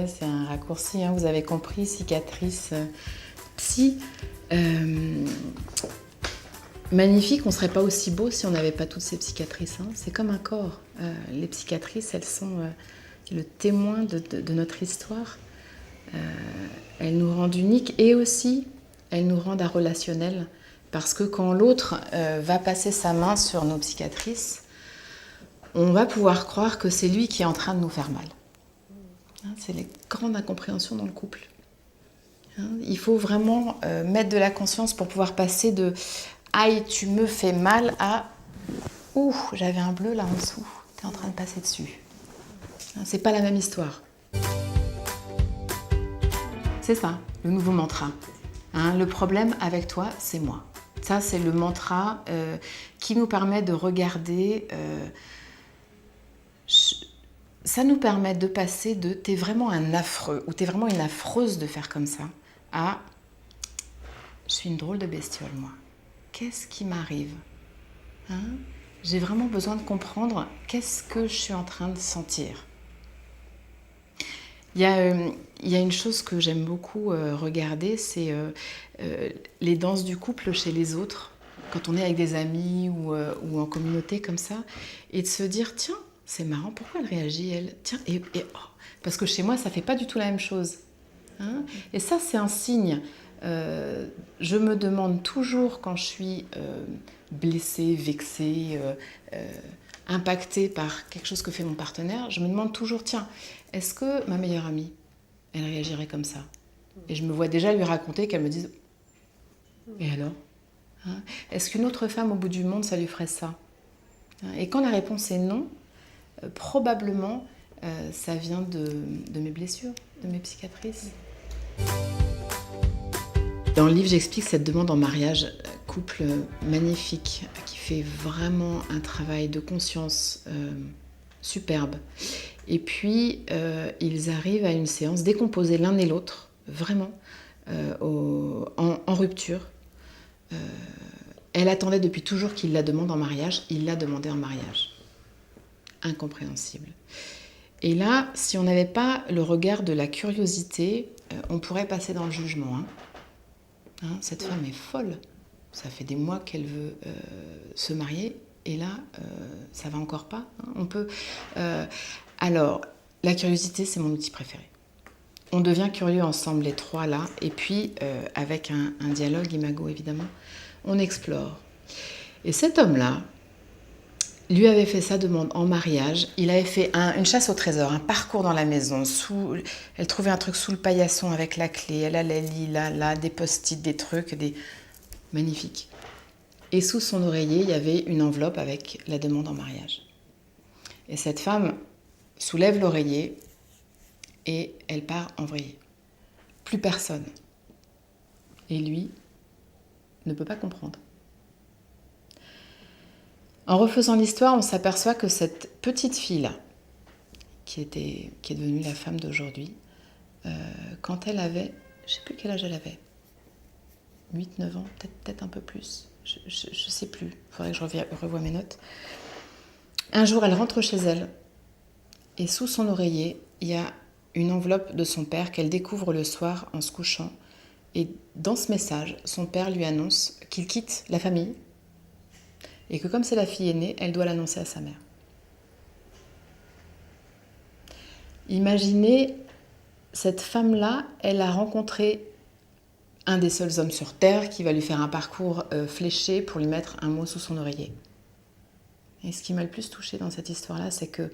ouais, c'est un raccourci, hein, vous avez compris, cicatrice psy. Magnifique, on ne serait pas aussi beau si on n'avait pas toutes ces cicatrices. Hein. C'est comme un corps. Les cicatrices, elles sont le témoin de notre histoire. Elles nous rendent uniques et aussi, elles nous rendent relationnels. Parce que quand l'autre va passer sa main sur nos cicatrices, on va pouvoir croire que c'est lui qui est en train de nous faire mal. Hein, c'est les grandes incompréhensions dans le couple. Hein, il faut vraiment mettre de la conscience pour pouvoir passer de « Aïe, tu me fais mal » à « Ouh, j'avais un bleu là en dessous, t'es en train de passer dessus. » Hein, c'est pas la même histoire. C'est ça, le nouveau mantra. Hein, le problème avec toi, c'est moi. Ça, c'est le mantra qui nous permet de regarder... ça nous permet de passer de « t'es vraiment un affreux » ou « t'es vraiment une affreuse de faire comme ça » à « je suis une drôle de bestiole, moi. Qu'est-ce qui m'arrive hein? J'ai vraiment besoin de comprendre qu'est-ce que je suis en train de sentir. » Il y a une chose que j'aime beaucoup regarder, c'est les danses du couple chez les autres, quand on est avec des amis ou en communauté comme ça, et de se dire « tiens, c'est marrant, pourquoi elle réagit, elle? Tiens, oh, parce que chez moi, ça ne fait pas du tout la même chose. Hein » Et ça, c'est un signe. Je me demande toujours quand je suis blessée, vexée, impactée par quelque chose que fait mon partenaire, je me demande toujours, tiens, est-ce que ma meilleure amie, elle réagirait comme ça? Et je me vois déjà lui raconter qu'elle me dise, et alors hein? Est-ce qu'une autre femme au bout du monde, ça lui ferait ça? Et quand la réponse est non, probablement, ça vient de mes blessures, de mes cicatrices. Dans le livre, j'explique cette demande en mariage, couple magnifique, qui fait vraiment un travail de conscience superbe. Et puis, ils arrivent à une séance décomposée l'un et l'autre, vraiment, en rupture. Elle attendait depuis toujours qu'il la demande en mariage, il l'a demandé en mariage. Incompréhensible. Et là, si on n'avait pas le regard de la curiosité, on pourrait passer dans le jugement. Hein, cette femme est folle. Ça fait des mois qu'elle veut se marier et là, ça va encore pas. Hein, on peut. Alors, la curiosité, c'est mon outil préféré. On devient curieux ensemble, les trois là, et puis avec un dialogue imago évidemment, on explore. Et cet homme-là, lui avait fait sa demande en mariage. Il avait fait une chasse au trésor, un parcours dans la maison. Elle trouvait un truc sous le paillasson avec la clé. Elle allait là, des post-it, des trucs, magnifiques. Et sous son oreiller, il y avait une enveloppe avec la demande en mariage. Et cette femme soulève l'oreiller et elle part en vrille. Plus personne. Et lui ne peut pas comprendre. En refaisant l'histoire, on s'aperçoit que cette petite fille-là, qui est devenue la femme d'aujourd'hui, quand elle avait, je ne sais plus quel âge elle avait, 8-9 ans, peut-être un peu plus, je ne sais plus, il faudrait que je revoie mes notes. Un jour, elle rentre chez elle, et sous son oreiller, il y a une enveloppe de son père qu'elle découvre le soir en se couchant. Et dans ce message, son père lui annonce qu'il quitte la famille, et que comme c'est la fille aînée, elle doit l'annoncer à sa mère. Imaginez, cette femme-là, elle a rencontré un des seuls hommes sur Terre qui va lui faire un parcours fléché pour lui mettre un mot sous son oreiller. Et ce qui m'a le plus touchée dans cette histoire-là, c'est que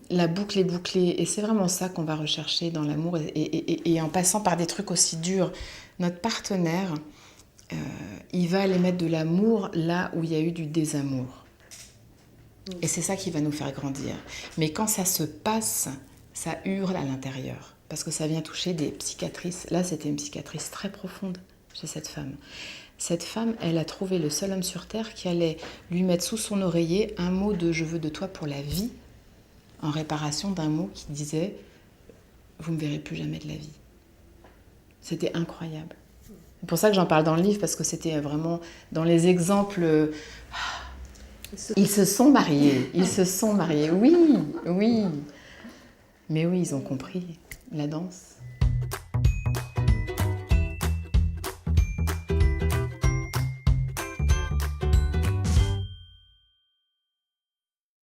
la boucle est bouclée, et c'est vraiment ça qu'on va rechercher dans l'amour, et en passant par des trucs aussi durs, notre partenaire... il va aller mettre de l'amour là où il y a eu du désamour. Et c'est ça qui va nous faire grandir. Mais quand ça se passe, ça hurle à l'intérieur. Parce que ça vient toucher des cicatrices. Là, c'était une cicatrice très profonde chez cette femme. Cette femme, elle a trouvé le seul homme sur Terre qui allait lui mettre sous son oreiller un mot de « je veux de toi pour la vie » en réparation d'un mot qui disait « vous ne me verrez plus jamais de la vie ». C'était incroyable. C'est pour ça que j'en parle dans le livre, parce que c'était vraiment dans les exemples... Ils se sont mariés, oui. Mais oui, ils ont compris la danse.